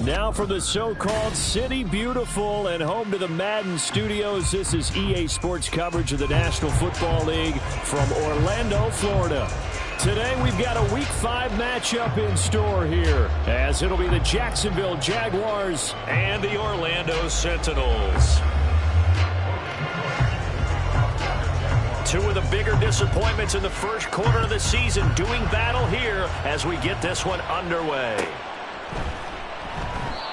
Now from the so-called City Beautiful and home to the Madden Studios, this is EA Sports coverage of the National Football League from Orlando, Florida. Today we've got a Week 5 matchup in store here, as it'll be the Jacksonville Jaguars and the Orlando Sentinels. Two of the bigger disappointments in the first quarter of the season doing battle here as we get this one underway.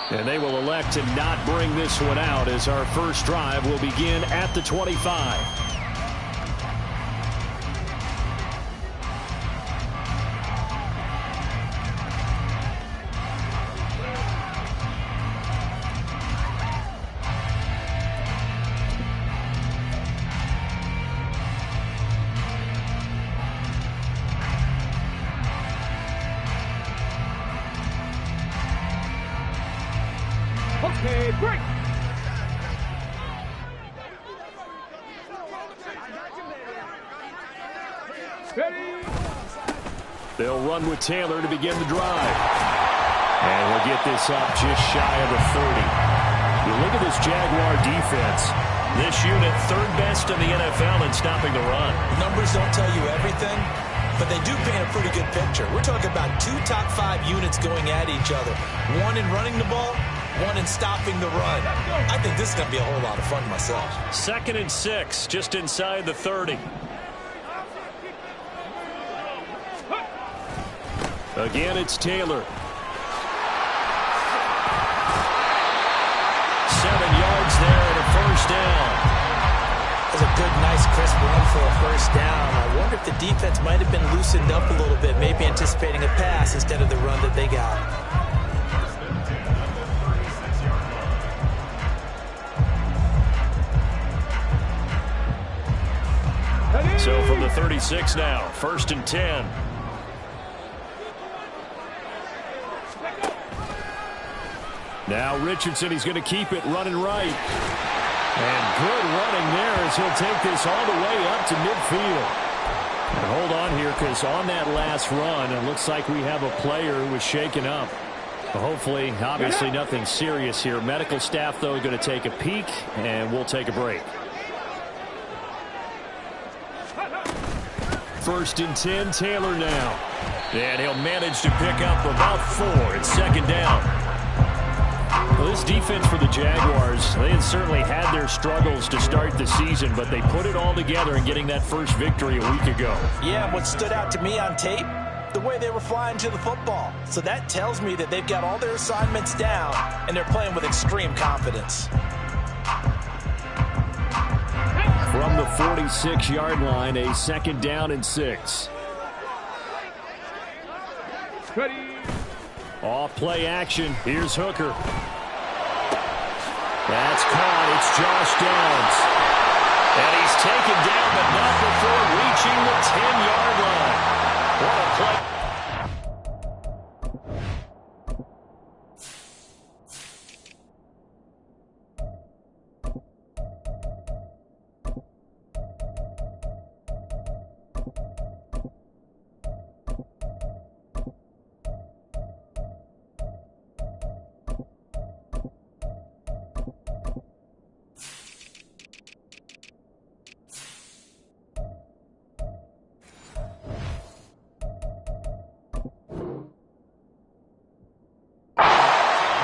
And they will elect to not bring this one out as our first drive will begin at the 25. Okay, break. Ready. They'll run with Taylor to begin the drive. And we'll get this up just shy of the 30. You look at this Jaguar defense. This unit, third best in the NFL in stopping the run. Numbers don't tell you everything, but they do paint a pretty good picture. We're talking about two top 5 units going at each other. One in running the ball, one in stopping the run. I think this is going to be a whole lot of fun myself. 2nd and 6, just inside the 30. Again, it's Taylor. 7 yards there and a first down. That's a good, nice, crisp run for a first down. I wonder if the defense might have been loosened up a little bit, maybe anticipating a pass instead of the run that they got. So from the 36 now, 1st and 10. Now Richardson, he's going to keep it running right. And good running there as he'll take this all the way up to midfield. And hold on here, because on that last run, it looks like we have a player who was shaken up. Hopefully, obviously nothing serious here. Medical staff, though, going to take a peek, and we'll take a break. 1st and 10, Taylor now. And he'll manage to pick up about 4. It's 2nd down. Well, this defense for the Jaguars, they had certainly had their struggles to start the season, but they put it all together in getting that first victory a week ago. Yeah, what stood out to me on tape, the way they were flying to the football. So that tells me that they've got all their assignments down, and they're playing with extreme confidence. From the 46-yard line, a 2nd down and 6. Ready. Off play action. Here's Hooker. That's caught. It's Josh Downs. And he's taken down, but not before reaching the 10-yard line. What a play.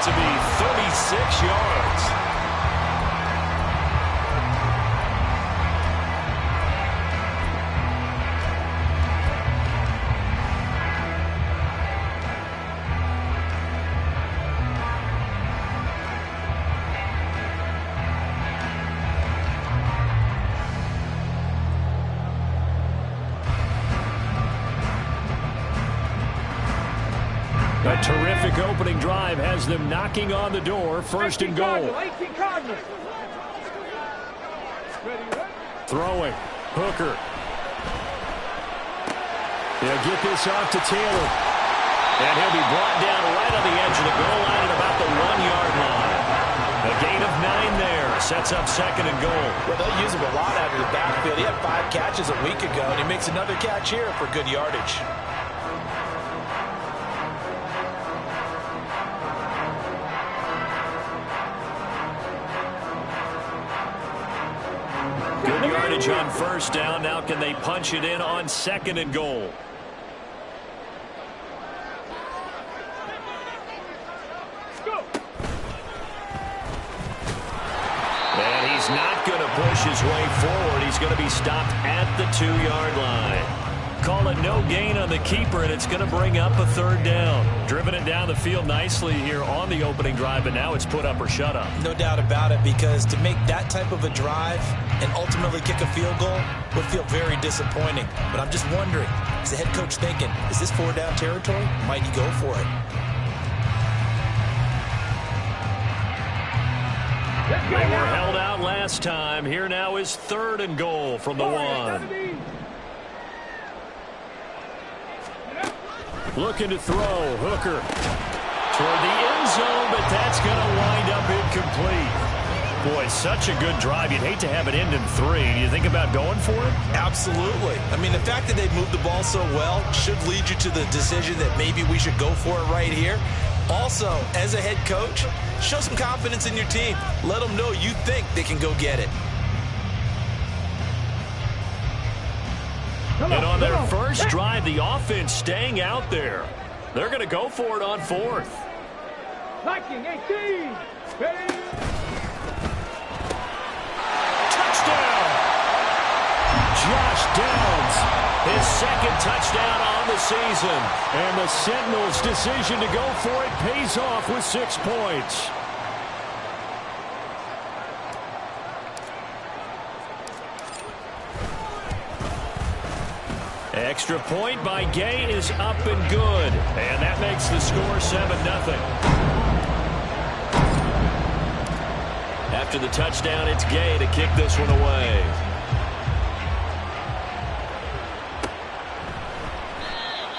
To be 36 yards. A terrific opening drive has them knocking on the door. 1st and goal. Throwing. Hooker. They'll get this off to Taylor. And he'll be brought down right on the edge of the goal line at about the 1-yard line. A gain of 9 there. Sets up 2nd and goal. Well, they'll use him a lot out of the backfield. He had 5 catches a week ago, and he makes another catch here for good yardage. Good yardage on first down. Now can they punch it in on 2nd and goal? And he's not going to push his way forward. He's going to be stopped at the 2-yard line. Call it no gain on the keeper, and it's going to bring up a 3rd down. Driven it down the field nicely here on the opening drive, but now it's put up or shut up. No doubt about it, because to make that type of a drive and ultimately kick a field goal would feel very disappointing. But I'm just wondering, is the head coach thinking, is this 4-down territory? Might he go for it? They were held out last time. Here now is 3rd and goal from the 1. Looking to throw. Hooker toward the end zone, but that's going to wind up incomplete. Boy, such a good drive. You'd hate to have it end in 3. Do you think about going for it? Absolutely. I mean, the fact that they moved the ball so well should lead you to the decision that maybe we should go for it right here. Also, as a head coach, show some confidence in your team. Let them know you think they can go get it. And on their first drive, the offense staying out there. They're going to go for it on 4th. Liking 18. Ready. Touchdown! Josh Downs, his 2nd touchdown on the season. And the Sentinels' decision to go for it pays off with 6 points. Extra point by Gay is up and good. And that makes the score 7-0. After the touchdown, it's Gay to kick this one away.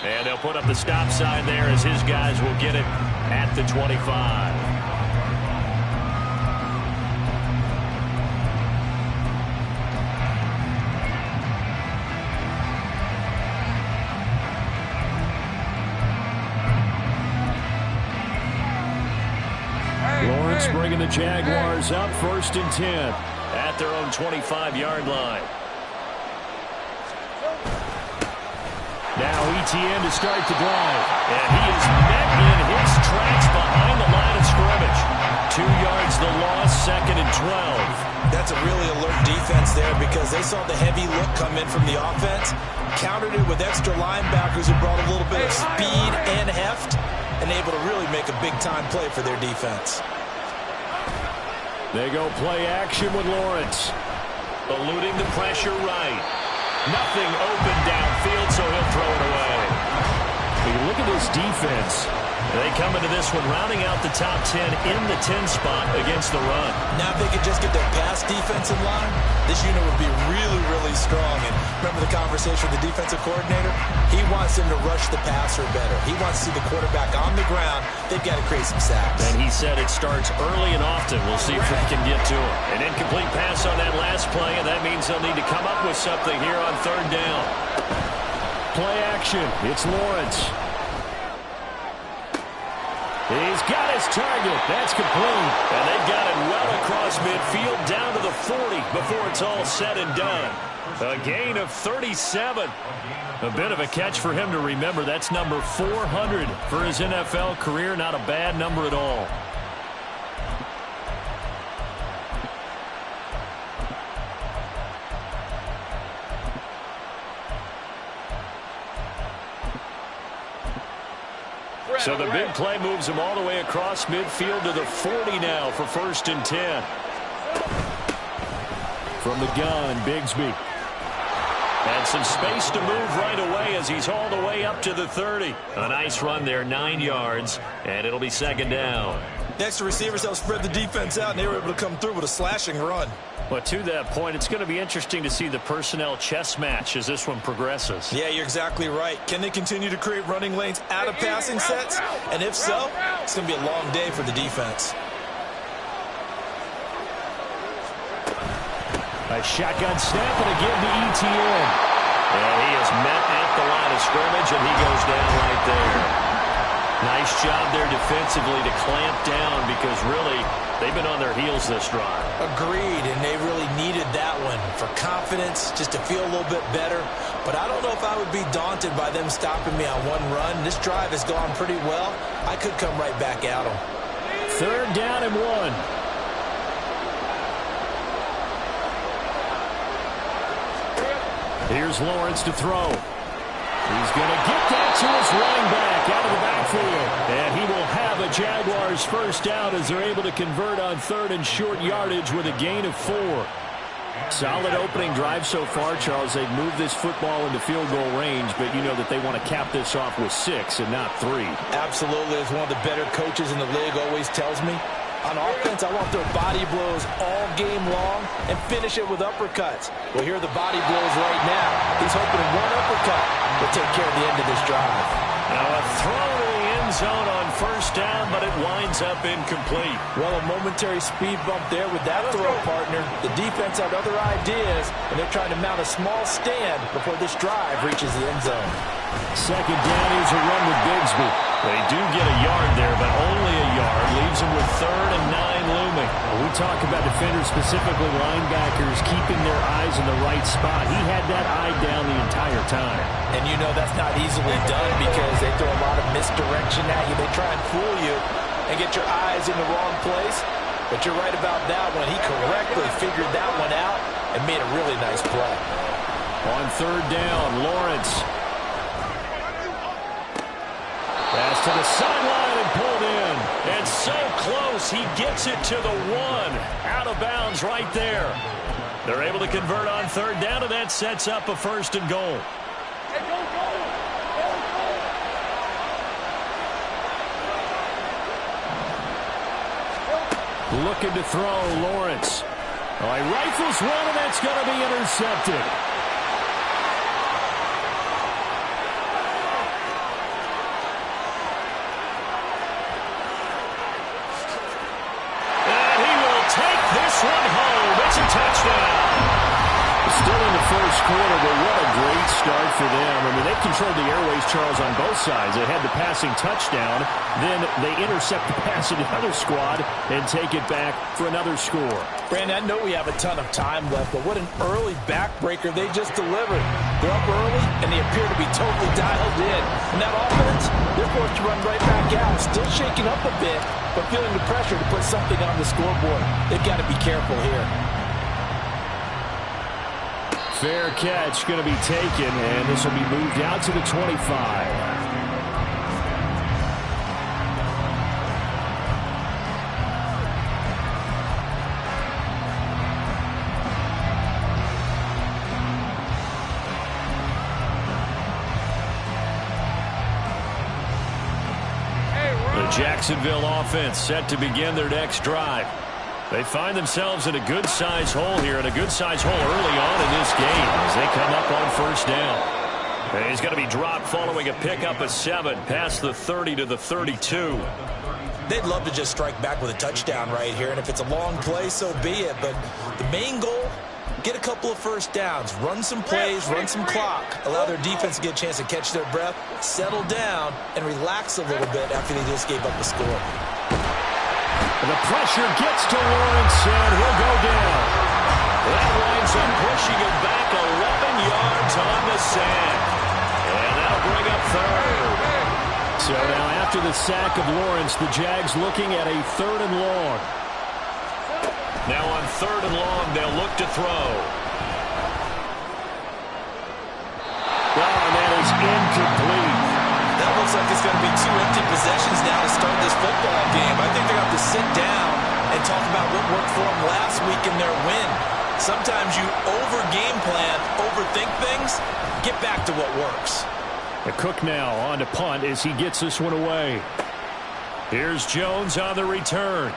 And they'll put up the stop sign there as his guys will get it at the 25. Lawrence bringing the Jaguars up 1st and 10 at their own 25-yard line. Now Etienne to start the drive. And he is met in his tracks behind the line of scrimmage. 2 yards the loss, 2nd and 12. That's a really alert defense there, because they saw the heavy look come in from the offense, countered it with extra linebackers who brought a little bit of speed and heft, and able to really make a big-time play for their defense. They go play action with Lawrence. Eluding the pressure right. Nothing open downfield, so he'll throw it away. When you look at this defense, they come into this one rounding out the top 10 in the 10 spot against the run. Now if they could just get their pass defense in line, this unit would be really, really strong. And remember the conversation with the defensive coordinator? He wants them to rush the passer better. He wants to see the quarterback on the ground. They've got to create some sacks. And he said it starts early and often. We'll see if they can get to it. An incomplete pass on that last play, and that means they'll need to come up with something here on 3rd down. Play action. It's Lawrence. He's got his target. That's complete. And they've got it well across midfield down to the 40 before it's all said and done. A gain of 37. A bit of a catch for him to remember. That's number 400 for his NFL career. Not a bad number at all. So the big play moves him all the way across midfield to the 40 now for 1st and 10. From the gun, Bigsby. And some space to move right away as he's hauled away up to the 30. A nice run there, 9 yards, and it'll be 2nd down. The extra receivers helped spread the defense out, and they were able to come through with a slashing run. But to that point, it's going to be interesting to see the personnel chess match as this one progresses. Yeah, you're exactly right. Can they continue to create running lanes out of passing sets? And if so, it's going to be a long day for the defense. A shotgun snap and again to Etienne. And he is met at the line of scrimmage, and he goes down right there. Nice job there defensively to clamp down, because really they've been on their heels this drive. Agreed, and they really needed that one confidence, just to feel a little bit better. But I don't know if I would be daunted by them stopping me on one run. This drive has gone pretty well. I could come right back at them. 3rd down and 1. Here's Lawrence to throw. He's going to get that to his running back out of the backfield. And he will have a Jaguars first down as they're able to convert on 3rd and short yardage with a gain of 4. Solid opening drive so far, Charles. They've moved this football into field goal range, but you know that they want to cap this off with 6 and not 3. Absolutely. As one of the better coaches in the league always tells me, on offense, I want their body blows all game long and finish it with uppercuts. Well, here are the body blows right now. He's hoping one uppercut will take care of the end of this drive. Now a throw to the end zone on 1st down, but it winds up incomplete. Well, a momentary speed bump there with that throw, partner. The defense had other ideas, and they're trying to mount a small stand before this drive reaches the end zone. 2nd down, here's a run with Bigsby. They do get a yard there, but only a yard. Leaves them with 3rd and 9 looming. We talk about defenders, specifically linebackers, keeping their eyes in the right spot. He had that eye down the entire time. And you know that's not easily done because they throw a lot of misdirection at you. They try and fool you and get your eyes in the wrong place. But you're right about that one. He correctly figured that one out and made a really nice play. On 3rd down, Lawrence. Pass to the sideline and pulled in. And so close, he gets it to the 1. Out of bounds right there. They're able to convert on 3rd down, and that sets up a 1st and goal. Looking to throw, Lawrence. Oh, he rifles one, and that's going to be intercepted. One home. It's a touchdown. Still in the 1st quarter, but what a great start for them. I mean, they've controlled the airways, Charles, on both sides. They had the passing touchdown. Then they intercept the pass of the other squad and take it back for another score. Brandon, I know we have a ton of time left, but what an early backbreaker they just delivered. They're up early, and they appear to be totally dialed in. And that offense, they're forced to run right back out. Still shaking up a bit, but feeling the pressure to put something on the scoreboard. They've got to be careful here. Fair catch going to be taken, and this will be moved out to the 25. Jacksonville offense set to begin their next drive. They find themselves in a good-sized hole here, and a good-sized hole early on in this game as they come up on 1st down. And he's going to be dropped following a pickup of 7 past the 30 to the 32. They'd love to just strike back with a touchdown right here, and if it's a long play, so be it. But the main goal, get a couple of 1st downs, run some plays, run some clock, allow their defense to get a chance to catch their breath, settle down, and relax a little bit after they just gave up a score. The pressure gets to Lawrence, and he'll go down. That winds up pushing him back 11 yards on the sand. And that'll bring up 3rd. So now after the sack of Lawrence, the Jags looking at a 3rd and long. Now on 3rd and long, they'll look to throw. And that is incomplete. That looks like it's going to be 2 empty possessions now to start this football game. I think they're going to have to sit down and talk about what worked for them last week in their win. Sometimes you over-game plan, overthink things, get back to what works. The Cook now on to punt as he gets this one away. Here's Jones on the return.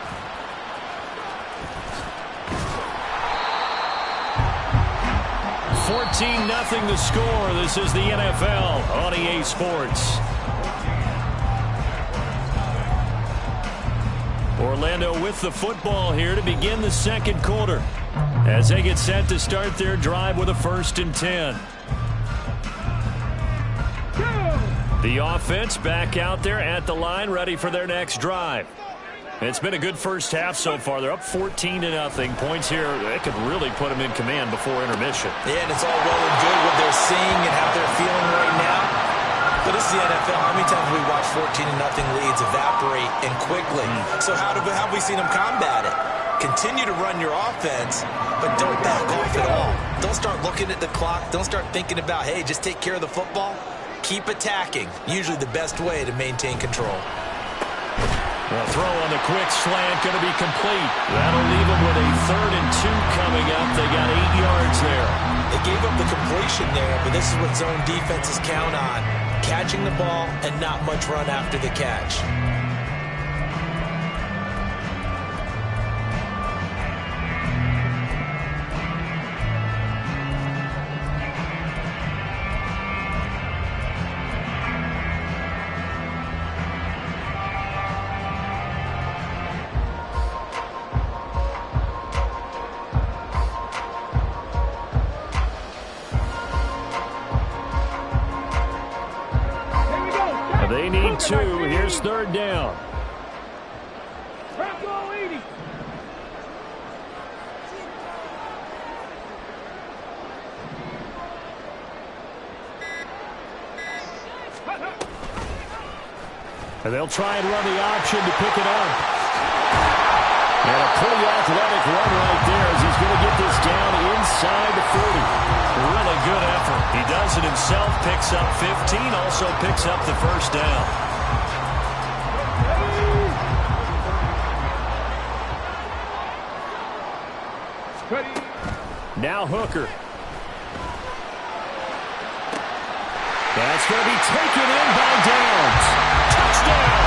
14-0 the score. This is the NFL on EA Sports. Orlando with the football here to begin the 2nd quarter as they get set to start their drive with a 1st and 10. The offense back out there at the line ready for their next drive. It's been a good first half so far. They're up 14-0. Points here, that could really put them in command before intermission. Yeah, and it's all well and good what they're seeing and how they're feeling right now. But this is the NFL. How many times have we watched 14-0 leads evaporate and quickly? So how have we seen them combat it? Continue to run your offense, but don't back off at all. Don't start looking at the clock. Don't start thinking about, hey, just take care of the football. Keep attacking. Usually the best way to maintain control. The throw on the quick slant going to be complete. That'll leave them with a 3rd and 2 coming up. They got 8 yards there. They gave up the completion there, but this is what zone defenses count on. Catching the ball and not much run after the catch. They need 2. Here's 3rd down. Bravo 80. And they'll try and run the option to pick it up. And a pretty athletic run right there as he's going to get this down inside the 40. Really good effort. He does it himself, picks up 15, also picks up the 1st down. Now Hooker. That's going to be taken in by Downs. Touchdown!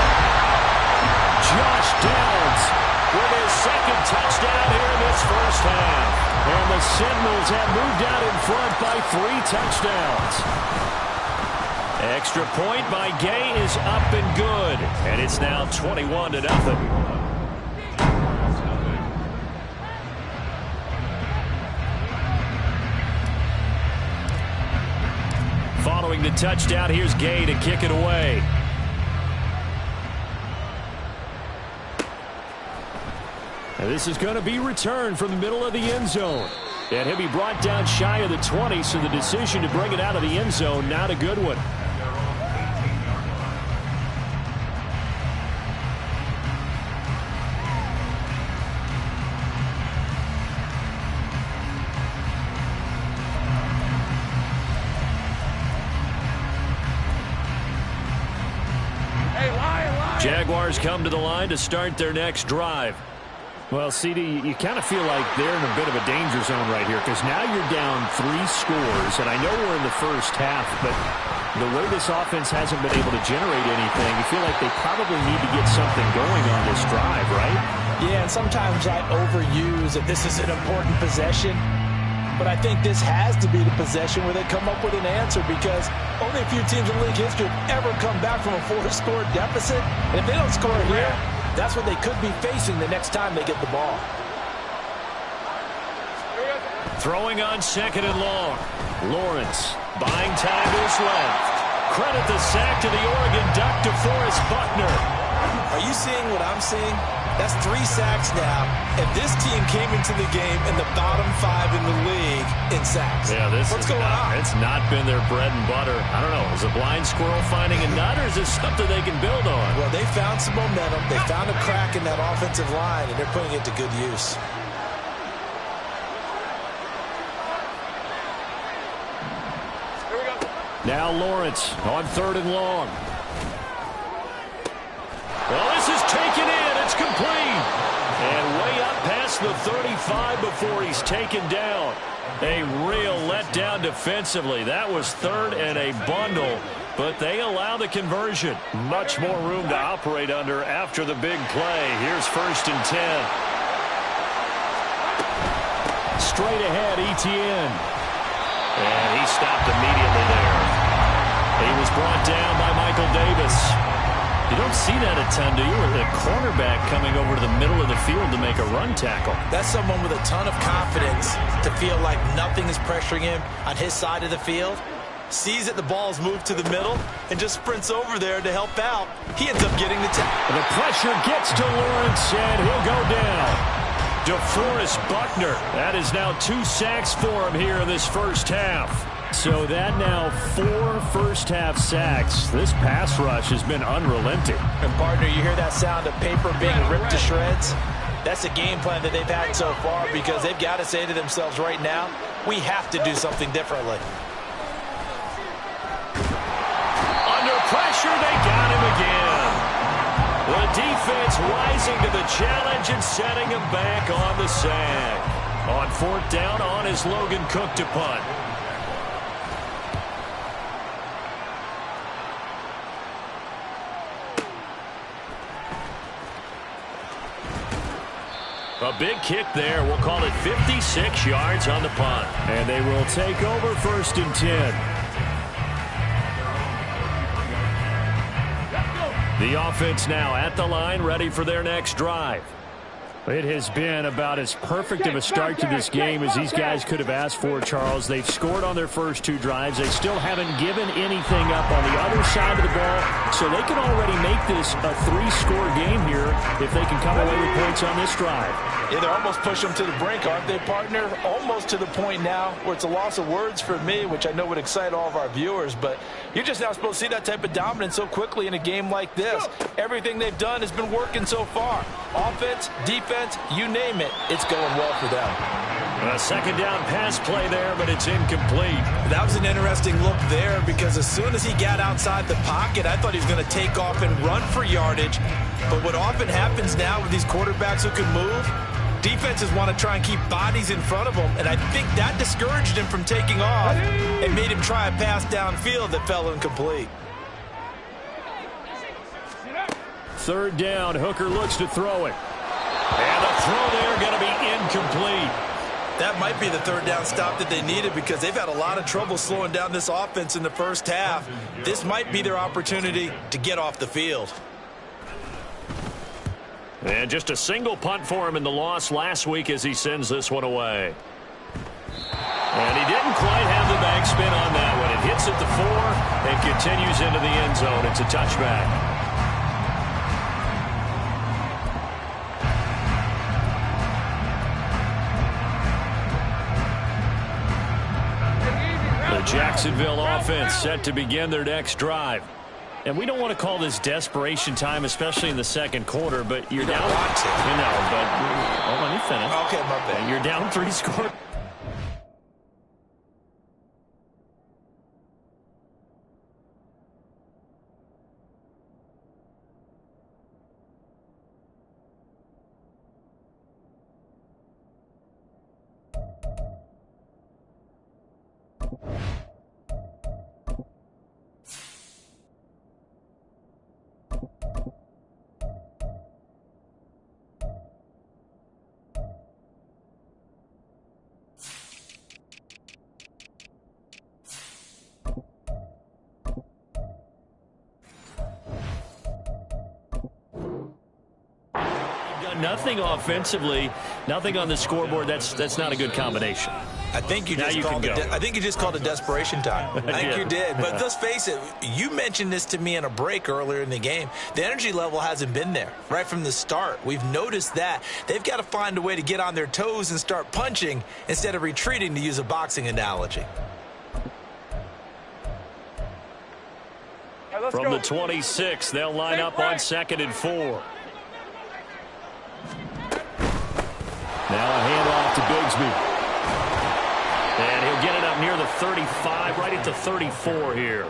Josh Downs with his 2nd touchdown here in this first half. And the Seminoles have moved out in front by 3 touchdowns. Extra point by Gay is up and good. And it's now 21-0. Following the touchdown, here's Gay to kick it away. And this is going to be returned from the middle of the end zone. And he'll be brought down shy of the 20, so the decision to bring it out of the end zone, not a good one. Jaguars come to the line to start their next drive. Well, CD, you kind of feel like they're in a bit of a danger zone right here because now you're down 3 scores, and I know we're in the first half, but the way this offense hasn't been able to generate anything, you feel like they probably need to get something going on this drive, right? Yeah, and sometimes I overuse that this is an important possession, but I think this has to be the possession where they come up with an answer because only a few teams in league history have ever come back from a 4-score deficit, and if they don't score here, that's what they could be facing the next time they get the ball. Throwing on 2nd and long. Lawrence buying time to his left. Credit the sack to the Oregon Duck, DeForest Buckner. Are you seeing what I'm seeing? That's 3 sacks now. And this team came into the game in the bottom 5 in the league in sacks. Yeah, what's going on? It's not been their bread and butter. I don't know. Is a blind squirrel finding a nut, or is this something they can build on? Well, they found some momentum. They found a crack in that offensive line, and they're putting it to good use. Now Lawrence on 3rd and long. Well, this is taken in. It's complete. And way up past the 35 before he's taken down. A real letdown defensively. That was 3rd and a bundle, but they allow the conversion. Much more room to operate under after the big play. Here's 1st and 10. Straight ahead, Etienne. And he stopped immediately there. He was brought down by Michael Davis. You don't see that a ton, do you? With a cornerback coming over to the middle of the field to make a run tackle. That's someone with a ton of confidence to feel like nothing is pressuring him on his side of the field. sees that the ball's moved to the middle, and just sprints over there to help out. He ends up getting the tackle. The pressure gets to Lawrence, and he'll go down. DeForest Buckner. That is now 2 sacks for him here in this first half. So that now 4 first-half sacks. This pass rush has been unrelenting. And, partner, you hear that sound of paper being ripped to shreds? That's the game plan that they've had so far, because they've got to say to themselves right now, we have to do something differently. Under pressure, they got him again. The defense rising to the challenge and setting him back on the sack. On 4th down, on is Logan Cook to punt. A big kick there. We'll call it 56 yards on the punt. And they will take over 1st and 10. The offense now at the line, ready for their next drive. It has been about as perfect of a start to this game as these guys could have asked for, Charles. They've scored on their first 2 drives. They still haven't given anything up on the other side of the ball, so they can already make this a 3-score game here if they can come away with points on this drive. Yeah, they're almost pushing them to the brink, aren't they, partner? Almost to the point now where it's a loss of words for me, which I know would excite all of our viewers, but you're just now supposed to see that type of dominance so quickly in a game like this. Everything they've done has been working so far. Offense, defense, you name it, it's going well for them. A 2nd down pass play there, but it's incomplete. That was an interesting look there, because as soon as he got outside the pocket, I thought he was going to take off and run for yardage. But what often happens now with these quarterbacks who can move, defenses want to try and keep bodies in front of them, and I think that discouraged him from taking off and made him try a pass downfield that fell incomplete. 3rd down, Hooker looks to throw it. And the throw there going to be incomplete. That might be the 3rd down stop that they needed, because they've had a lot of trouble slowing down this offense in the first half. This might be their opportunity to get off the field. And just a single punt for him in the loss last week as he sends this one away. And he didn't quite have the backspin on that one. It hits at the 4 and continues into the end zone. It's a touchback. The Jacksonville offense set to begin their next drive. And we don't want to call this desperation time, especially in the 2nd quarter, but you're down. You know, but let me finish. Okay, my bad. You're down 3 scores. Nothing offensively, nothing on the scoreboard. That's not a good combination. I think you just called it desperation time. I think you did. But let's face it, you mentioned this to me in a break earlier in the game. The energy level hasn't been there right from the start. We've noticed that. They've got to find a way to get on their toes and start punching instead of retreating, to use a boxing analogy. From the 26, they'll line up on 2nd and 4. Now a handoff to Bigsby. And he'll get it up near the 35, right at the 34 here.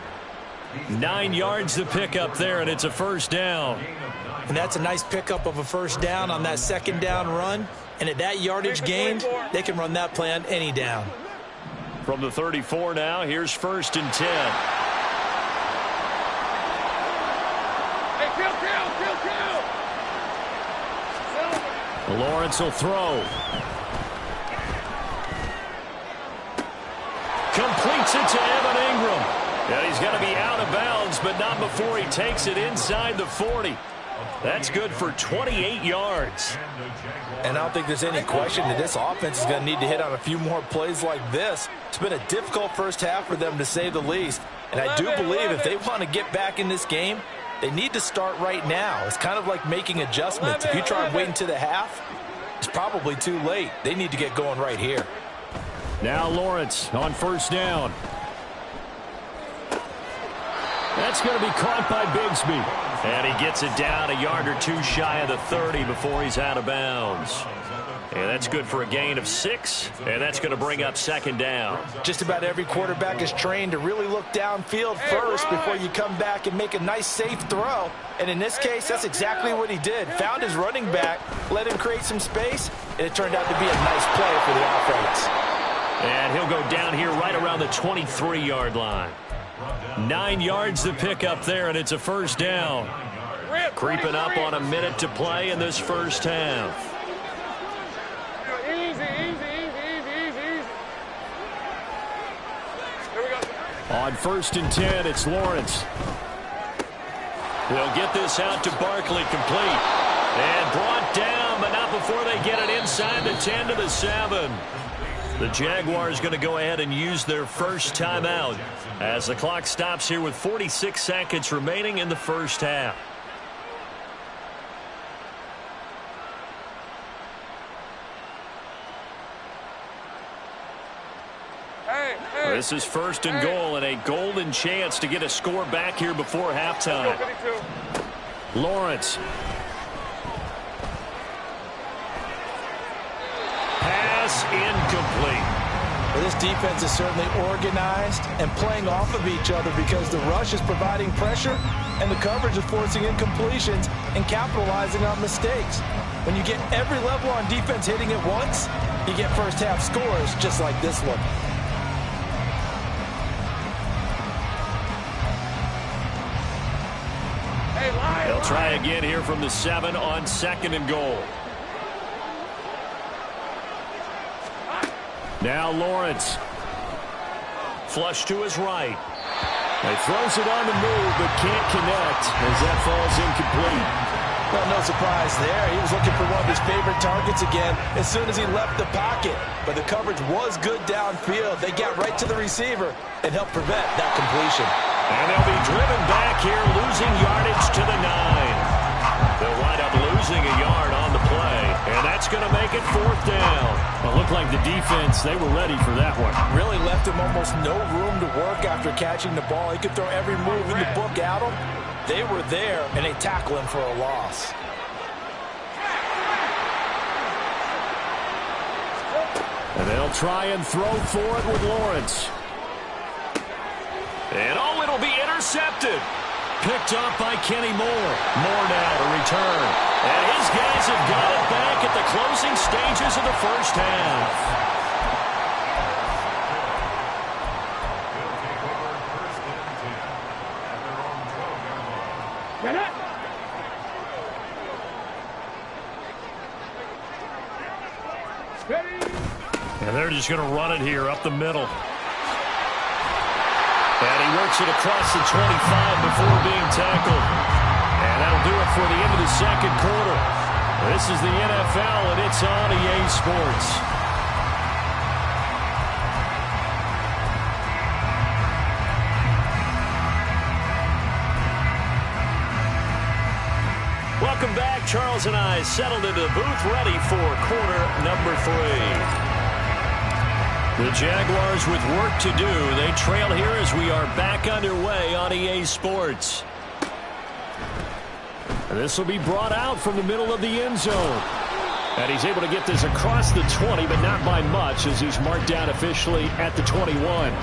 9 yards to pick up there, and it's a 1st down. And that's a nice pickup of a 1st down on that 2nd down run. And at that yardage gained, they can run that play on any down. From the 34 now, here's 1st and 10. Hey, kill. Lawrence will throw. Completes it to Evan Ingram. And he's going to be out of bounds, but not before he takes it inside the 40. That's good for 28 yards. And I don't think there's any question that this offense is going to need to hit on a few more plays like this. It's been a difficult first half for them, to say the least. And I do believe if they want to get back in this game, they need to start right now. It's kind of like making adjustments. If you try and wait until the half, it's probably too late. They need to get going right here. Now Lawrence on first down. That's going to be caught by Bigsby. And he gets it down a yard or two shy of the 30 before he's out of bounds. And that's good for a gain of 6. And that's going to bring up second down. Just about every quarterback is trained to really look downfield first before you come back and make a nice, safe throw. And in this case, that's exactly what he did. Found his running back, let him create some space, and it turned out to be a nice play for the offense. And he'll go down here right around the 23-yard line. 9 yards to pick up there, and it's a first down. Creeping up on a minute to play in this first half. On first and 10, it's Lawrence. They'll get this out to Barkley, complete. And brought down, but not before they get it inside the 10 to the 7. The Jaguars going to go ahead and use their first timeout as the clock stops here with 46 seconds remaining in the first half. This is first and goal and a golden chance to get a score back here before halftime. Lawrence. Pass incomplete. Well, this defense is certainly organized and playing off of each other because the rush is providing pressure and the coverage is forcing incompletions and capitalizing on mistakes. When you get every level on defense hitting at once, you get first half scores just like this one. They'll try again here from the 7 on second and goal. Now Lawrence. Flush to his right. He throws it on the move, but can't connect as that falls incomplete. Well, no surprise there. He was looking for one of his favorite targets again as soon as he left the pocket. But the coverage was good downfield. They got right to the receiver and helped prevent that completion. And they'll be driven back here, losing yardage to the 9. They'll wind up losing a yard on the play, and that's going to make it fourth down. Well, it looked like the defense, they were ready for that one. Really left him almost no room to work after catching the ball. He could throw every move in the book at him. They were there, and they tackle him for a loss. And they'll try and throw for it with Lawrence. And oh, it'll be intercepted. Picked up by Kenny Moore. Moore now to return. And his guys have got it back at the closing stages of the first half. And they're just going to run it here up the middle. And he works it across the 25 before being tackled. And that'll do it for the end of the second quarter. This is the NFL, and it's on EA Sports. Welcome back. Charles and I settled into the booth, ready for quarter number 3. The Jaguars with work to do. They trail here as we are back underway on EA Sports. This will be brought out from the middle of the end zone. And he's able to get this across the 20, but not by much as he's marked down officially at the 21.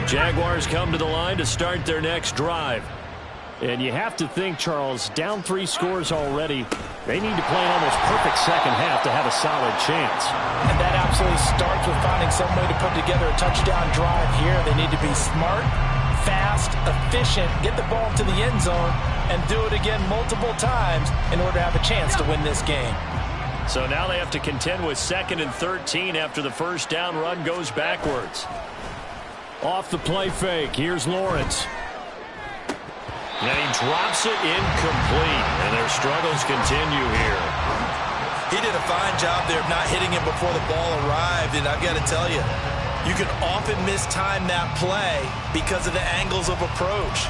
Jaguars come to the line to start their next drive. And you have to think, Charles, down 3 scores already. They need to play an almost perfect second half to have a solid chance. And that absolutely starts with finding some way to put together a touchdown drive here. They need to be smart, fast, efficient, get the ball to the end zone, and do it again multiple times in order to have a chance to win this game. So now they have to contend with 2nd and 13 after the first down run goes backwards. Off the play fake, here's Lawrence. And he drops it incomplete, and their struggles continue here. He did a fine job there of not hitting it before the ball arrived, and I've got to tell you, you can often mistime that play because of the angles of approach.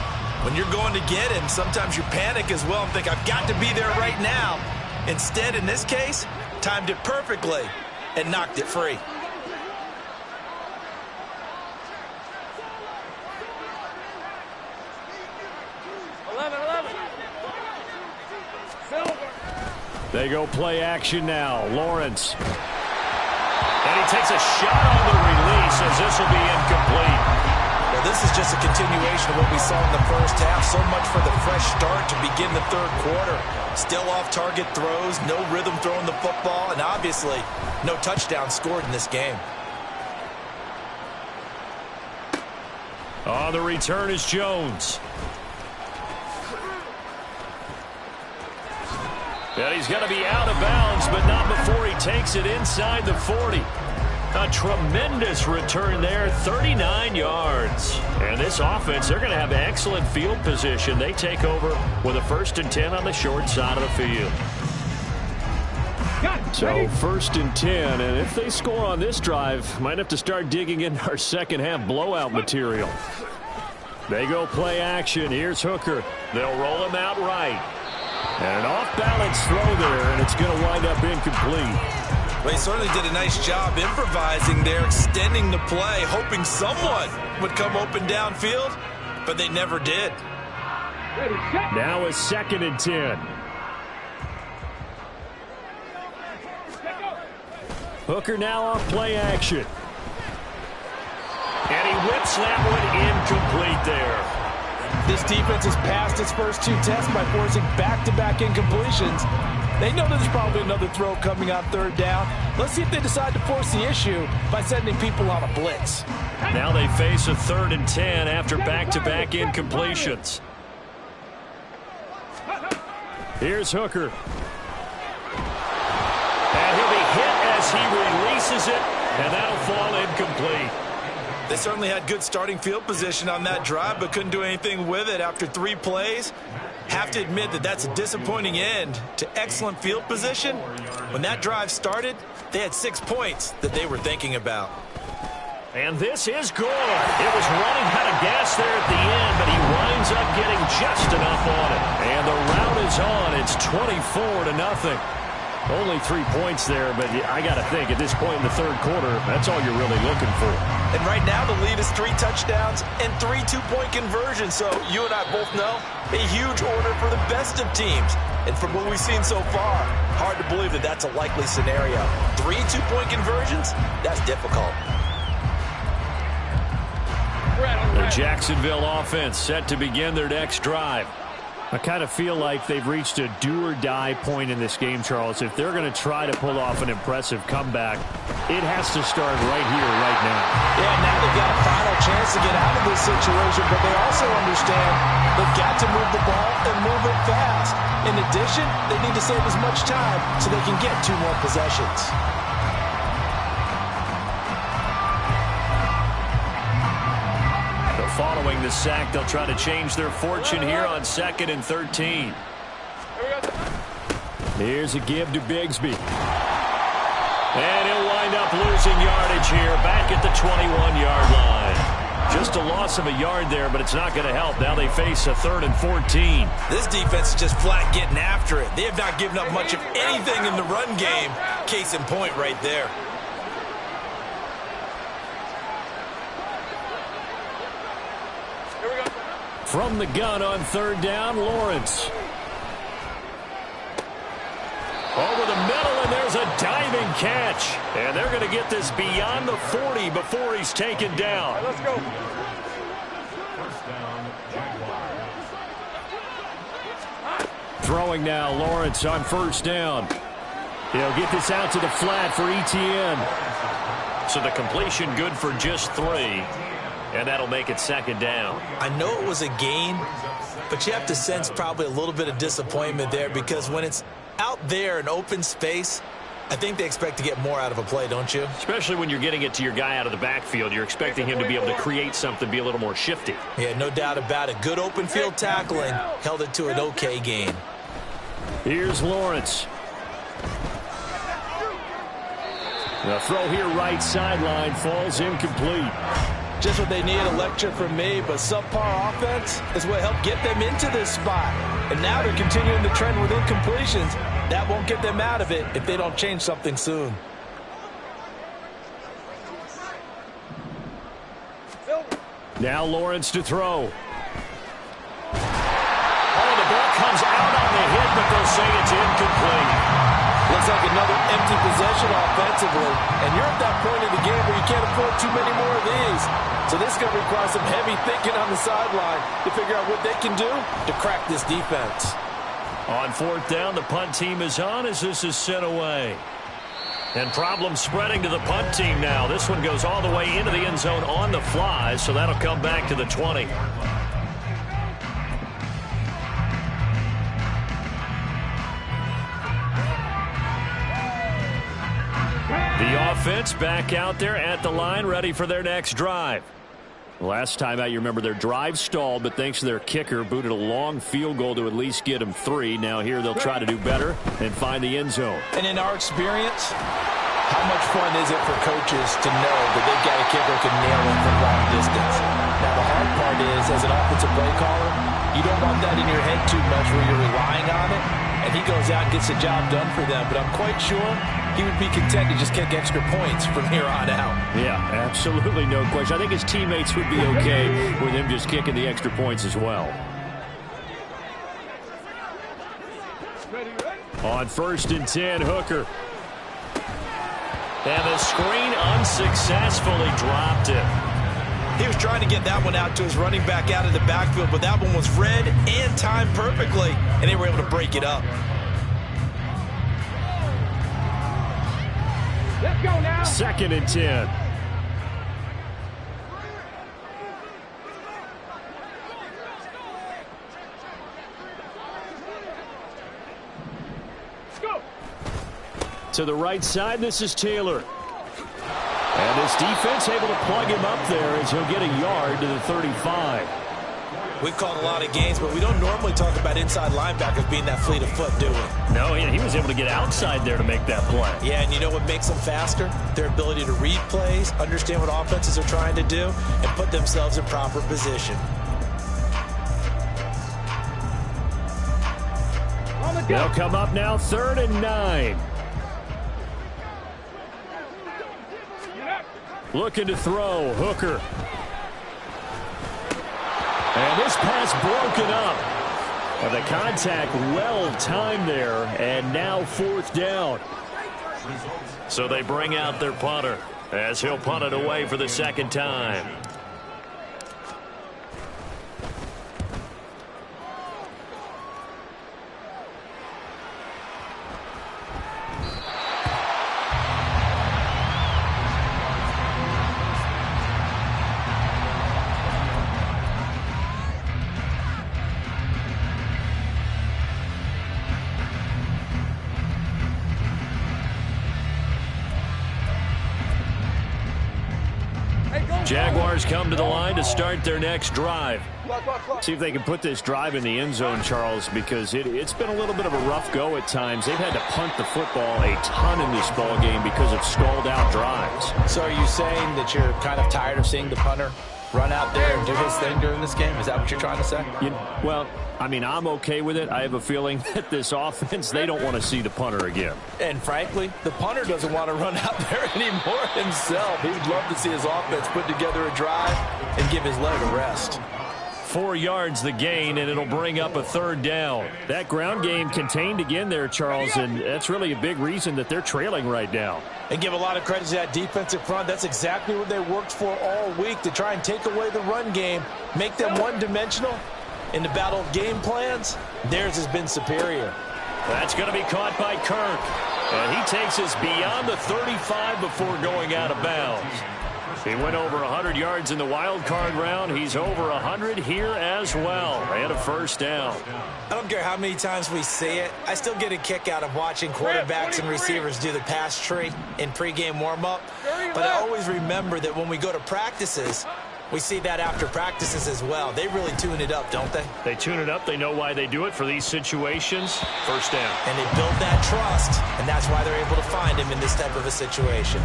When you're going to get him, sometimes you panic as well and think, I've got to be there right now. Instead, in this case, timed it perfectly and knocked it free. They go play action now. Lawrence. And he takes a shot on the release as this will be incomplete. Well, this is just a continuation of what we saw in the first half. So much for the fresh start to begin the third quarter. Still off-target throws, no rhythm throwing the football, and obviously no touchdown scored in this game. On the return is Jones. And he's going to be out of bounds, but not before he takes it inside the 40. A tremendous return there, 39 yards. And this offense, they're going to have excellent field position. They take over with a 1st and 10 on the short side of the field. So 1st and 10, and if they score on this drive, might have to start digging into our second half blowout material. They go play action. Here's Hooker. They'll roll him out right. And an off-balance throw there, and it's going to wind up incomplete. Well, he certainly did a nice job improvising there, extending the play, hoping someone would come open downfield, but they never did. Now it's 2nd and 10. Hooker now off play action. And he whips that one incomplete there. This defense has passed its first 2 tests by forcing back-to-back incompletions. They know there's probably another throw coming on 3rd down. Let's see if they decide to force the issue by sending people on a blitz. Now they face a 3rd and 10 after back-to-back incompletions. Here's Hooker. And he'll be hit as he releases it, and that'll fall incomplete. They certainly had good starting field position on that drive, but couldn't do anything with it after 3 plays. Have to admit that that's a disappointing end to excellent field position. When that drive started, they had 6 points that they were thinking about. And this is good. It was running out of gas there at the end, but he winds up getting just enough on it. And the route is on. It's 24-0. Only 3 points there, but I got to think at this point in the third quarter, that's all you're really looking for. And right now the lead is 3 touchdowns and 3 two-point conversions. So you and I both know a huge order for the best of teams. And from what we've seen so far, hard to believe that that's a likely scenario. 3 two-point conversions? That's difficult. The Jacksonville offense set to begin their next drive. I kind of feel like they've reached a do-or-die point in this game, Charles. If they're going to try to pull off an impressive comeback, it has to start right here, right now. Yeah, now they've got a final chance to get out of this situation, but they also understand they've got to move the ball and move it fast. In addition, they need to save as much time so they can get 2 more possessions. Following the sack, they'll try to change their fortune here on 2nd and 13. Here's a give to Bigsby. And he'll wind up losing yardage here back at the 21-yard line. Just a loss of a yard there, but it's not going to help. Now they face a 3rd and 14. This defense is just flat getting after it. They have not given up much of anything in the run game. Case in point right there. From the gun on 3rd down, Lawrence. Over the middle, and there's a diving catch. And they're going to get this beyond the 40 before he's taken down. Let's go. Throwing now, Lawrence on 1st down. He'll get this out to the flat for ETN. So the completion good for just 3. And that'll make it 2nd down. I know it was a gain, but you have to sense probably a little bit of disappointment there because when it's out there in open space, I think they expect to get more out of a play, don't you? Especially when you're getting it to your guy out of the backfield. You're expecting him to be able to create something, be a little more shifty. Yeah, no doubt about it. Good open field tackling. Held it to an okay gain. Here's Lawrence. The throw here right sideline falls incomplete. Just what they need, a lecture from me, but subpar offense is what helped get them into this spot. And now they're continuing the trend with incompletions. That won't get them out of it if they don't change something soon. Now Lawrence to throw. Oh, the ball comes out on the hit, but they'll say it's incomplete. Looks like another empty possession offensively. And you're at that point in the game where you can't afford too many more of these. So this is going to require some heavy thinking on the sideline to figure out what they can do to crack this defense. On fourth down, the punt team is on as this is sent away. And problems spreading to the punt team now. This one goes all the way into the end zone on the fly, so that'll come back to the 20. The offense back out there at the line, ready for their next drive. Last time out, you remember their drive stalled, but thanks to their kicker, booted a long field goal to at least get them 3. Now here they'll try to do better and find the end zone. And in our experience, how much fun is it for coaches to know that they've got a kicker who can nail it from long distance? Now the hard part is, as an offensive play caller, you don't want that in your head too much where you're relying on it. And he goes out and gets the job done for them. But I'm quite sure he would be content to just kick extra points from here on out. Yeah, absolutely no question. I think his teammates would be okay with him just kicking the extra points as well. On 1st and 10, Hooker. And the screen unsuccessfully dropped it. He was trying to get that one out to his running back out of the backfield, but that one was read and timed perfectly, and they were able to break it up. Let's go now. 2nd and 10. Let's go. To the right side, this is Taylor. And this defense able to plug him up there as he'll get a yard to the 35. We've called a lot of games, but we don't normally talk about inside linebackers being that fleet of foot, do we? No, he was able to get outside there to make that play. Yeah, and you know what makes them faster? Their ability to read plays, understand what offenses are trying to do, and put themselves in proper position. They'll come up now 3rd and 9. Looking to throw, Hooker. And this pass broken up. And the contact well timed there, and now 4th down. So they bring out their punter as he'll punt it away for the 2nd time. Jaguars come to the line to start their next drive. See if they can put this drive in the end zone, Charles, because it's been a little bit of a rough go at times. They've had to punt the football a ton in this ball game because of stalled out drives. So are you saying that you're kind of tired of seeing the punter run out there and do his thing during this game? Is that what you're trying to say? Well, I mean, I'm okay with it. I have a feeling that this offense, they don't want to see the punter again. And frankly, the punter doesn't want to run out there anymore himself. He would love to see his offense put together a drive and give his leg a rest. 4 yards the gain, and it'll bring up a 3rd down. That ground game contained again there, Charles, and that's really a big reason that they're trailing right now. And give a lot of credit to that defensive front. That's exactly what they worked for all week, to try and take away the run game, make them one-dimensional. In the battle of game plans, theirs has been superior. That's going to be caught by Kirk. And he takes us beyond the 35 before going out of bounds. He went over 100 yards in the wild card round. He's over 100 here as well. And a first down. I don't care how many times we see it. I still get a kick out of watching quarterbacks and receivers do the pass tree in pregame warm-up. But I always remember that when we go to practices, we see that after practices as well. They really tune it up, don't they? They tune it up. They know why they do it for these situations. First down. And they build that trust, and that's why they're able to find him in this type of a situation.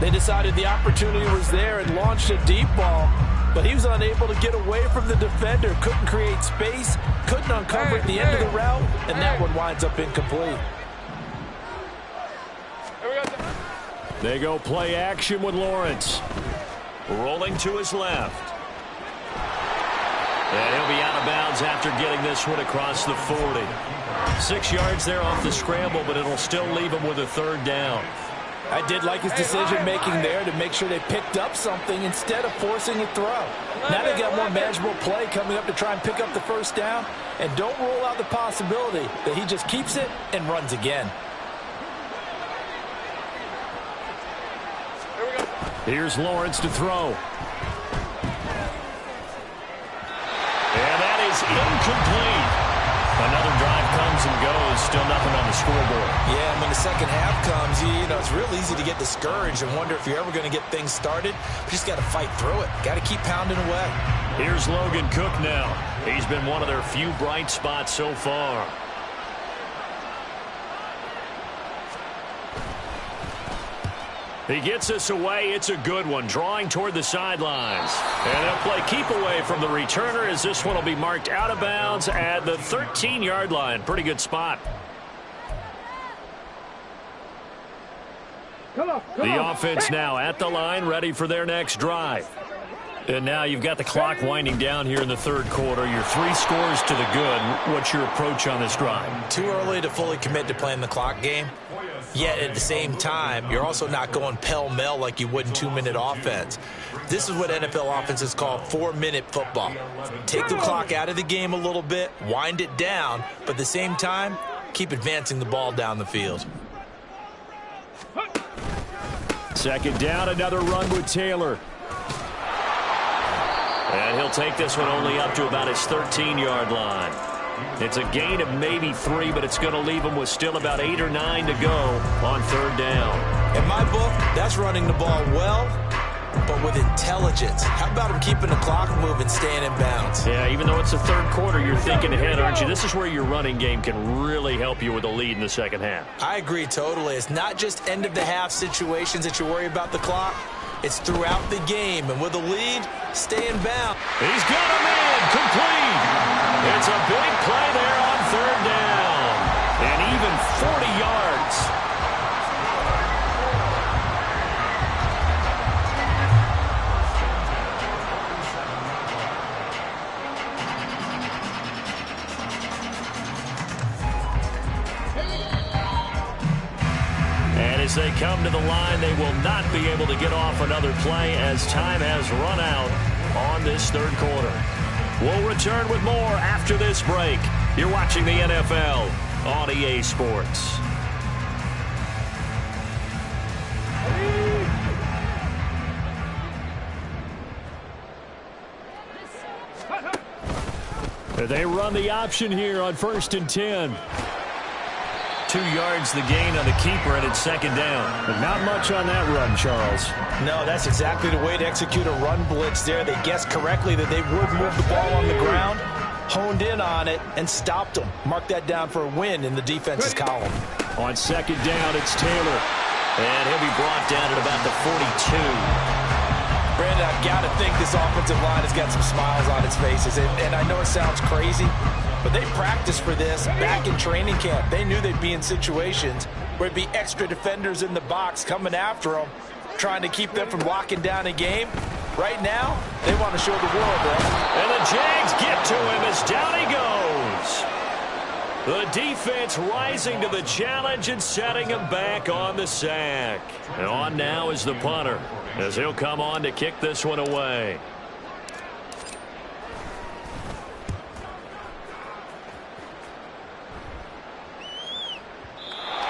They decided the opportunity was there and launched a deep ball, but he was unable to get away from the defender, couldn't create space, couldn't uncover at the end of the route, and that one winds up incomplete. They go play action with Lawrence. Rolling to his left. And he'll be out of bounds after getting this one across the 40. 6 yards there off the scramble, but it'll still leave him with a third down. I did like his decision-making there to make sure they picked up something instead of forcing a throw. Now they got more manageable play coming up to try and pick up the first down, and don't rule out the possibility that he just keeps it and runs again. Here's Lawrence to throw. And that is incomplete. Another drive comes and goes. Still nothing on the scoreboard. Yeah, and when the second half comes, you know, it's real easy to get discouraged and wonder if you're ever going to get things started. You just got to fight through it. Got to keep pounding away. Here's Logan Cook now. He's been one of their few bright spots so far. He gets us away. It's a good one. Drawing toward the sidelines. And they'll play keep away from the returner as this one will be marked out of bounds at the 13-yard line. Pretty good spot. The offense now at the line, ready for their next drive. And now you've got the clock winding down here in the third quarter. You're 3 scores to the good. What's your approach on this drive? Too early to fully commit to playing the clock game. Yet at the same time, you're also not going pell-mell like you would in 2-minute offense. This is what NFL offenses call 4-minute football. Take the clock out of the game a little bit, wind it down, but at the same time, keep advancing the ball down the field. Second down, another run with Taylor. And he'll take this one only up to about his 13-yard line. It's a gain of maybe 3, but it's going to leave him with still about 8 or 9 to go on third down. In my book, that's running the ball well, but with intelligence. How about him keeping the clock moving, staying in bounds? Yeah, even though it's the third quarter, you're thinking ahead, aren't you? This is where your running game can really help you with a lead in the second half. I agree totally. It's not just end-of-the-half situations that you worry about the clock. It's throughout the game, and with a lead, stay in bounds. He's got him in, complete. It's a big play there on third down, and even 40 yards. And as they come to the line, they will not be able to get off another play as time has run out on this third quarter. We'll return with more after this break. You're watching the NFL on EA Sports. They run the option here on 1st and 10. 2 yards the gain on the keeper, and it's second down. But not much on that run, Charles. No, that's exactly the way to execute a run blitz there. They guessed correctly that they would move the ball on the ground, honed in on it, and stopped them. Mark that down for a win in the defense's column. On second down, it's Taylor. And he'll be brought down at about the 42. Brandon, I've got to think this offensive line has got some smiles on its faces. And I know it sounds crazy, but they practiced for this back in training camp. They knew they'd be in situations where it'd be extra defenders in the box coming after them, trying to keep them from locking down a game. Right now, they want to show the world, bro. And the Jags get to him as down he goes. The defense rising to the challenge and setting him back on the sack. And on now is the punter, as he'll come on to kick this one away.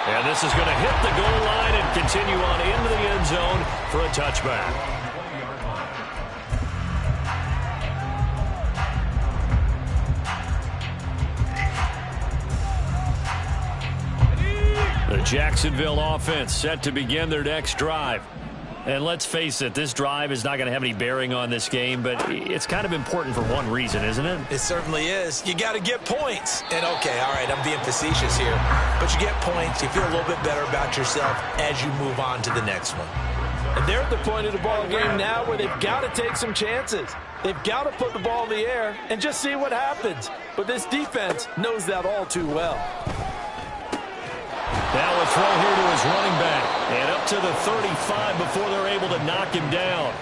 And this is going to hit the goal line and continue on into the end zone for a touchback. Jacksonville offense set to begin their next drive. And let's face it, this drive is not going to have any bearing on this game, but it's kind of important for one reason, isn't it? It certainly is. You got to get points. And, okay, all right, I'm being facetious here. But you get points, you feel a little bit better about yourself as you move on to the next one. And they're at the point of the ball game now where they've got to take some chances. They've got to put the ball in the air and just see what happens. But this defense knows that all too well. Now a throw here to his running back. And up to the 35 before they're able to knock him down.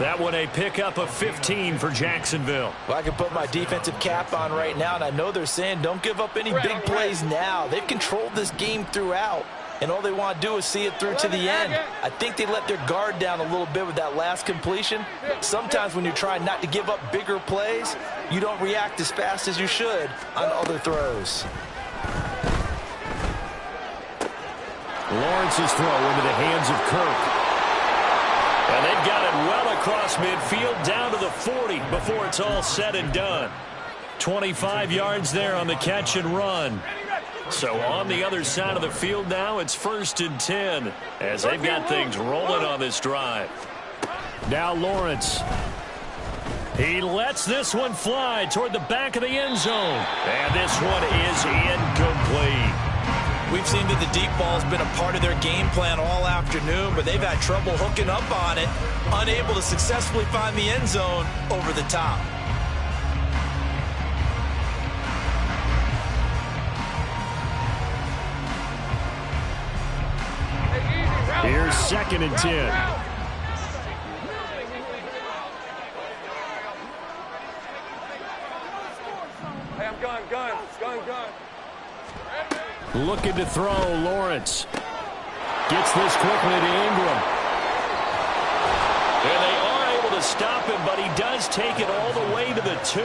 That one a pickup of 15 for Jacksonville. Well, I can put my defensive cap on right now, and I know they're saying don't give up any big plays now. They've controlled this game throughout, and all they want to do is see it through to the end. I think they let their guard down a little bit with that last completion. Sometimes when you're trying not to give up bigger plays, you don't react as fast as you should on other throws. Lawrence's throw into the hands of Kirk. And they've got it well across midfield down to the 40 before it's all said and done. 25 yards there on the catch and run. So on the other side of the field now, it's 1st and 10 as they've got things rolling on this drive. Now Lawrence. He lets this one fly toward the back of the end zone. And this one is incomplete. We've seen that the deep ball's been a part of their game plan all afternoon, but they've had trouble hooking up on it, unable to successfully find the end zone over the top. Here's 2nd and 10. Hey, I'm gun. Looking to throw, Lawrence. Gets this quickly to Ingram. And they are able to stop him, but he does take it all the way to the 2.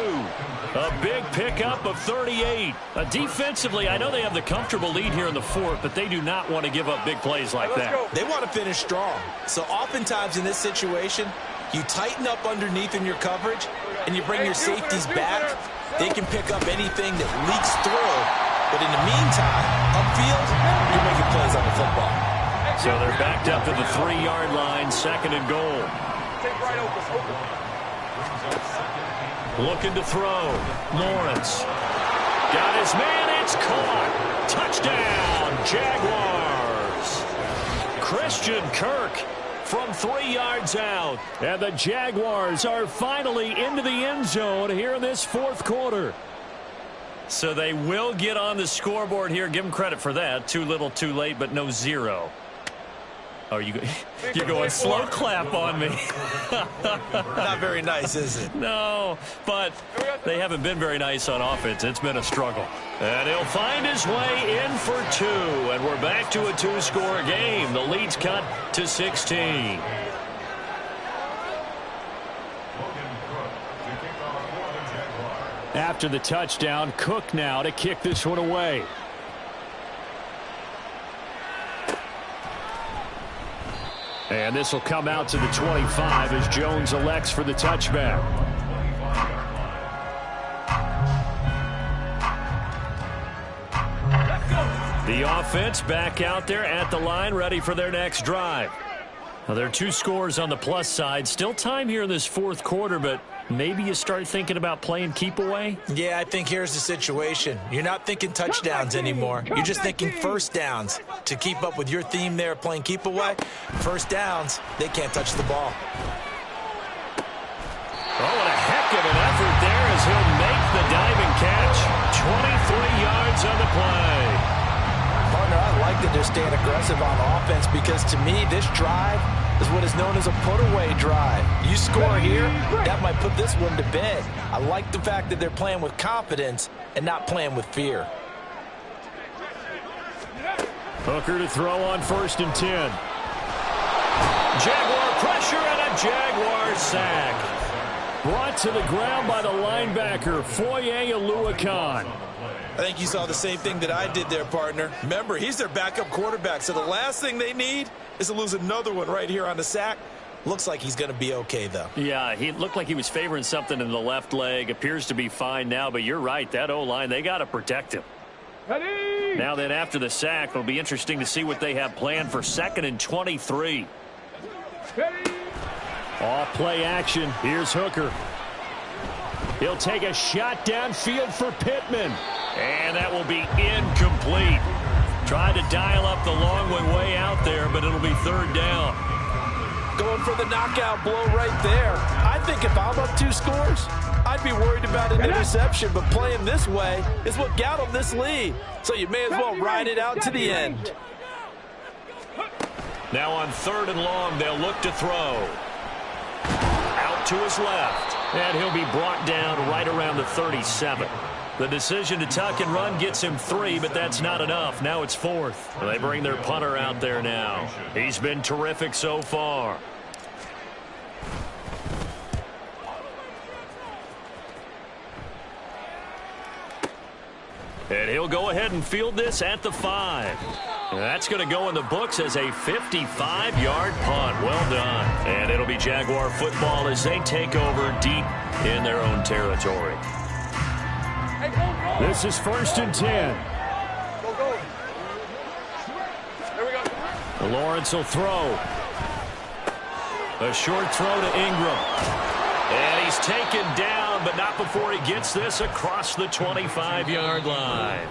A big pickup of 38. Defensively, I know they have the comfortable lead here in the 4th, but they do not want to give up big plays like that. They want to finish strong. So oftentimes in this situation, you tighten up underneath in your coverage, and you bring your safeties back. They can pick up anything that leaks through. But in the meantime, upfield, you're making plays on the football. So they're backed up to the 3-yard line, 2nd and goal. Looking to throw. Lawrence. Got his man. It's caught. Touchdown, Jaguars. Christian Kirk from 3 yards out. And the Jaguars are finally into the end zone here in this 4th quarter. So they will get on the scoreboard here. Give them credit for that. Too little, too late, but no 0. Oh, you're going slow clap on me. Not very nice, is it? No, but they haven't been very nice on offense. It's been a struggle. And he'll find his way in for 2. And we're back to a 2-score game. The lead's cut to 16. After the touchdown, Cook now to kick this one away. And this will come out to the 25 as Jones elects for the touchback. The offense back out there at the line, ready for their next drive. Now, there are 2 scores on the plus side. Still time here in this 4th quarter, but maybe you start thinking about playing keep away? Yeah, I think here's the situation. You're not thinking touchdowns anymore. You're just thinking first downs. To keep up with your theme there, playing keep away, first downs, they can't touch the ball. Oh, what a heck of an effort there as he'll make the diving catch. 23 yards on the play. Partner, I like that they're staying aggressive on offense because to me, this drive is what is known as a put-away drive. You score here, that might put this one to bed. I like the fact that they're playing with confidence and not playing with fear. Hooker to throw on 1st and 10. Jaguar pressure and a Jaguar sack. Brought to the ground by the linebacker, Foye Oluokun. I think you saw the same thing that I did there, partner. Remember, he's their backup quarterback, so the last thing they need is to lose another one right here on the sack. Looks like he's going to be okay, though. Yeah, he looked like he was favoring something in the left leg. Appears to be fine now, but you're right. That O-line, they got to protect him. Now then, after the sack, it'll be interesting to see what they have planned for 2nd and 23. Off play action. Here's Hooker. He'll take a shot downfield for Pittman. And that will be incomplete. Tried to dial up the long way out there, but it'll be 3rd down. Going for the knockout blow right there. I think if I'm up 2 scores, I'd be worried about an interception, but playing this way is what got them this lead. So you may as well ride it out to the end. Now on 3rd and long, they'll look to throw. Out to his left. And he'll be brought down right around the 37. The decision to tuck and run gets him 3, but that's not enough. Now it's 4th. They bring their punter out there now. He's been terrific so far. And he'll go ahead and field this at the 5. That's going to go in the books as a 55-yard punt. Well done. And it'll be Jaguar football as they take over deep in their own territory. This is 1st and 10. Go. There we go. Lawrence will throw. A short throw to Ingram. And he's taken down, but not before he gets this across the 25-yard line.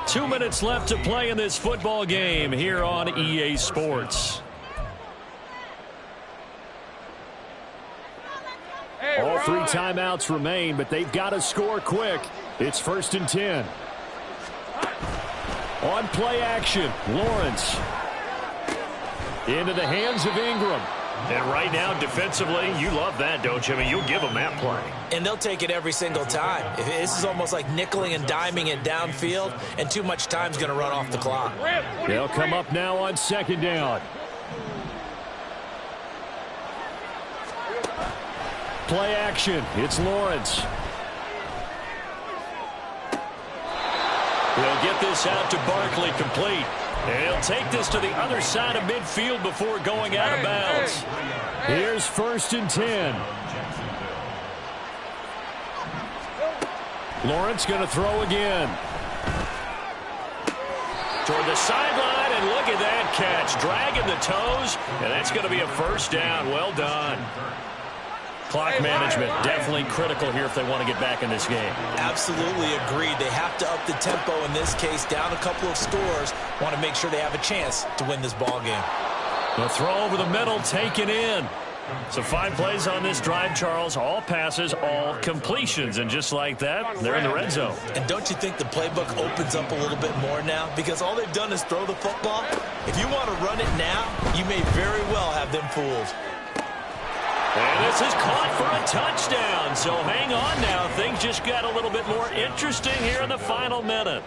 2 minutes left to play in this football game here on EA Sports. All 3 timeouts remain, but they've got to score quick. It's 1st and 10. On play action, Lawrence. Into the hands of Ingram. And right now, defensively, you love that, don't you? I mean, you'll give them that play. And they'll take it every single time. This is almost like nickeling and diming it downfield, and too much time's going to run off the clock. They'll come up now on 2nd down. Play action. It's Lawrence. He'll get this out to Barkley complete. And he'll take this to the other side of midfield before going out of bounds. Here's 1st and 10. Lawrence going to throw again. Toward the sideline, and look at that catch. Dragging the toes, and that's going to be a 1st down. Well done. Clock management definitely critical here if they want to get back in this game. Absolutely agreed. They have to up the tempo in this case, down a couple of scores. Want to make sure they have a chance to win this ball game. The throw over the middle taken in. So 5 plays on this drive, Charles. All passes, all completions. And just like that, they're in the red zone. And don't you think the playbook opens up a little bit more now? Because all they've done is throw the football. If you want to run it now, you may very well have them fooled. And this is caught for a touchdown. So hang on now. Things just got a little bit more interesting here in the final minute.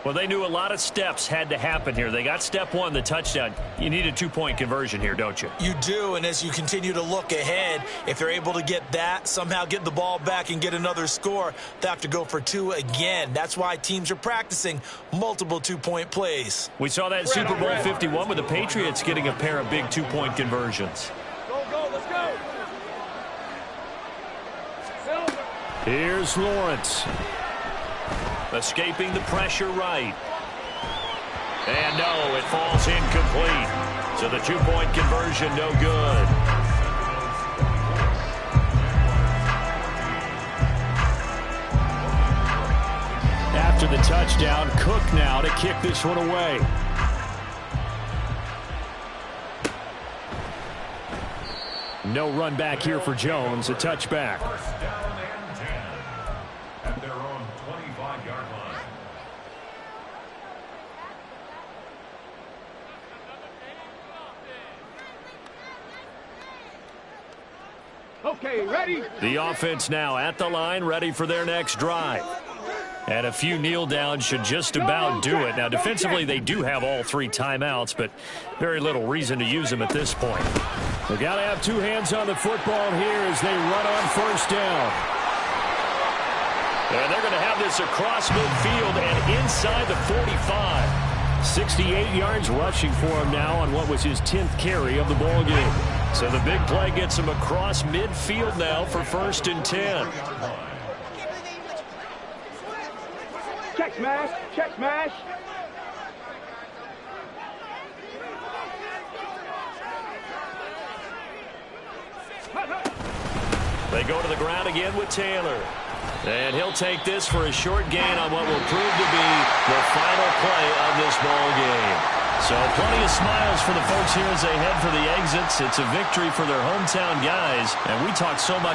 Well, they knew a lot of steps had to happen here. They got step 1, the touchdown. You need a 2-point conversion here, don't you? You do, and as you continue to look ahead, if they're able to get that, somehow get the ball back and get another score, they have to go for 2 again. That's why teams are practicing multiple 2-point plays. We saw that in Super Bowl 51 with the Patriots getting a pair of big 2-point conversions. Go, let's go. Here's Lawrence. Escaping the pressure right. And no, it falls incomplete. So the 2-point conversion, no good. After the touchdown, Cook now to kick this one away. No run back here for Jones, a touchback. At their own 25-yard line. Okay, ready? The offense now at the line, ready for their next drive. And a few kneel downs should just about do it. Now, defensively, they do have all 3 timeouts, but very little reason to use them at this point. They've got to have 2 hands on the football here as they run on 1st down. And they're going to have this across midfield and inside the 45. 68 yards rushing for him now on what was his 10th carry of the ball game. So the big play gets him across midfield now for 1st and 10. Check smash. Check smash. They go to the ground again with Taylor. And he'll take this for a short gain on what will prove to be the final play of this ball game. So plenty of smiles for the folks here as they head for the exits. It's a victory for their hometown guys. And we talk so much